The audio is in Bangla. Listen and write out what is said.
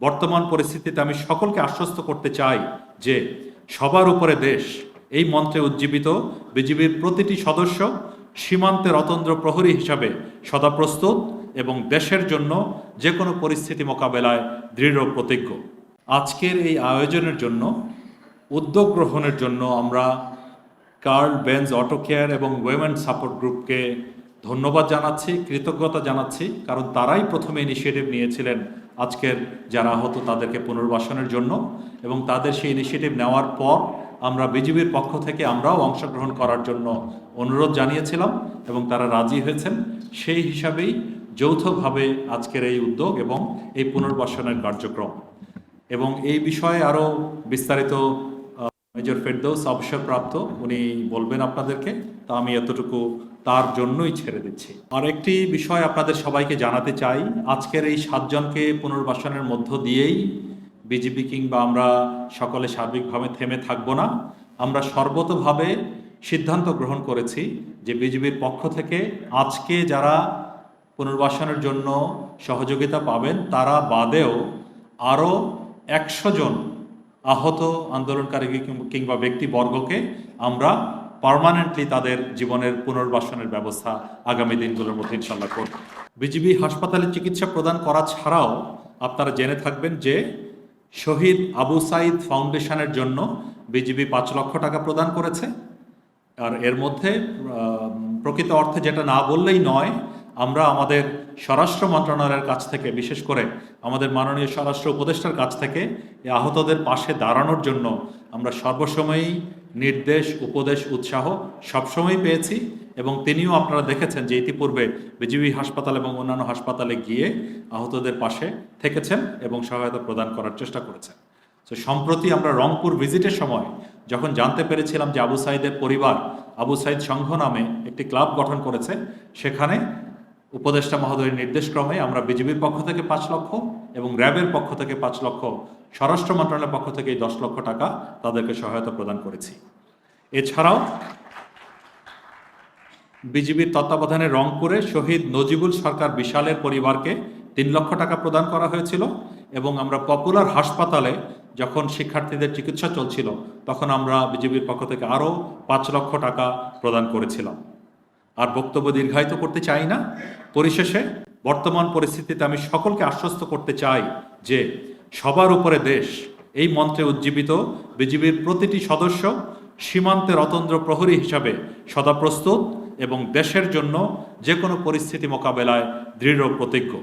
বর্তমান পরিস্থিতিতে আমি সকলকে আশ্বস্ত করতে চাই যে সবার উপরে দেশ এই মন্ত্রে উজ্জীবিত বিজিবির প্রতিটি সদস্য সীমান্তের অতন্দ্র প্রহরী হিসাবে সদা প্রস্তুত এবং দেশের জন্য যে কোনো পরিস্থিতি মোকাবেলায় দৃঢ় প্রতিজ্ঞ। আজকের এই আয়োজনের জন্য উদ্যোগ গ্রহণের জন্য আমরা কার্ল বেঞ্জ অটো কেয়ার এবং উইমেন সাপোর্ট গ্রুপকে ধন্যবাদ জানাচ্ছি, কৃতজ্ঞতা জানাচ্ছি, কারণ তারাই প্রথমে ইনিশিয়েটিভ নিয়েছিলেন আজকের যারা আহত তাদেরকে পুনর্বাসনের জন্য, এবং তাদের সেই ইনিশিয়েটিভ নেওয়ার পর আমরা বিজিবির পক্ষ থেকে আমরাও অংশগ্রহণ করার জন্য অনুরোধ জানিয়েছিলাম এবং তারা রাজি হয়েছেন। সেই হিসাবেই যৌথভাবে আজকের এই উদ্যোগ এবং এই পুনর্বাসনের কার্যক্রম। এবং এই বিষয়ে আরও বিস্তারিত মেজর ফেরদৌস অবসরপ্রাপ্ত উনি বলবেন আপনাদেরকে, তা আমি এতটুকু তার জন্যই ছেড়ে দিচ্ছি। আর একটি বিষয় আপনাদের সবাইকে জানাতে চাই, আজকের এই 7 জনকে পুনর্বাসনের মধ্য দিয়েই বিজিবি কিংবা আমরা সকলে সার্বিকভাবে থেমে থাকব না। আমরা সর্বতোভাবে সিদ্ধান্ত গ্রহণ করেছি যে বিজিবির পক্ষ থেকে আজকে যারা পুনর্বাসনের জন্য সহযোগিতা পাবেন তারা বাদেও আরও 100 জন আহত আন্দোলনকারী কিংবা ব্যক্তিবর্গকে আমরা পার্মানেন্টলি তাদের জীবনের পুনর্বাসনের ব্যবস্থা আগামী দিনগুলোর মধ্যে ইনশাল্লাহ করব। বিজিবি হাসপাতালে চিকিৎসা প্রদান করা ছাড়াও আপনারা জেনে থাকবেন যে শহীদ আবু সাইদ ফাউন্ডেশনের জন্য বিজিবি 5 লক্ষ টাকা প্রদান করেছে। আর এর মধ্যে প্রকৃত অর্থে যেটা না বললেই নয়, আমরা আমাদের স্বরাষ্ট্র মন্ত্রণালয়ের কাছ থেকে, বিশেষ করে আমাদের মাননীয় স্বরাষ্ট্র উপদেষ্টার কাছ থেকে এই আহতদের পাশে দাঁড়ানোর জন্য আমরা সর্বসময়ই নির্দেশ, উপদেশ, উৎসাহ সবসময়ই পেয়েছি। এবং তিনিও আপনারা দেখেছেন যে ইতিপূর্বে বিজিবি হাসপাতাল এবং অন্যান্য হাসপাতালে গিয়ে আহতদের পাশে থেকেছেন এবং সহায়তা প্রদান করার চেষ্টা করেছেন। তো সম্প্রতি আমরা রংপুর ভিজিটের সময় যখন জানতে পেরেছিলাম যে আবু সাইদের পরিবার আবু সাইদ সংঘ নামে একটি ক্লাব গঠন করেছে, সেখানে উপদেষ্টা মহোদয়ের নির্দেশক্রমে আমরা বিজিবির পক্ষ থেকে 5 লক্ষ এবং র্যাবের পক্ষ থেকে 5 লক্ষ, স্বরাষ্ট্র মন্ত্রণালয়ের পক্ষ থেকে 10 লক্ষ টাকা তাদেরকে সহায়তা প্রদান করেছি। এছাড়াও বিজিবির তত্ত্বাবধানে রংপুরে শহীদ নজিবুল সরকার বিশালের পরিবারকে 3 লক্ষ টাকা প্রদান করা হয়েছিল। এবং আমরা পপুলার হাসপাতালে যখন শিক্ষার্থীদের চিকিৎসা চলছিল তখন আমরা বিজিবির পক্ষ থেকে আরও 5 লক্ষ টাকা প্রদান করেছিলাম। আর বক্তব্য দীর্ঘায়িত করতে চাই না। পরিশেষে বর্তমান পরিস্থিতিতে আমি সকলকে আশ্বস্ত করতে চাই যে সবার উপরে দেশ এই মন্ত্রে উজ্জীবিত বিজিবির প্রতিটি সদস্য সীমান্তের অতন্দ্র প্রহরী হিসাবে সদা প্রস্তুত এবং দেশের জন্য যে কোনো পরিস্থিতি মোকাবেলায় দৃঢ় প্রতিজ্ঞ।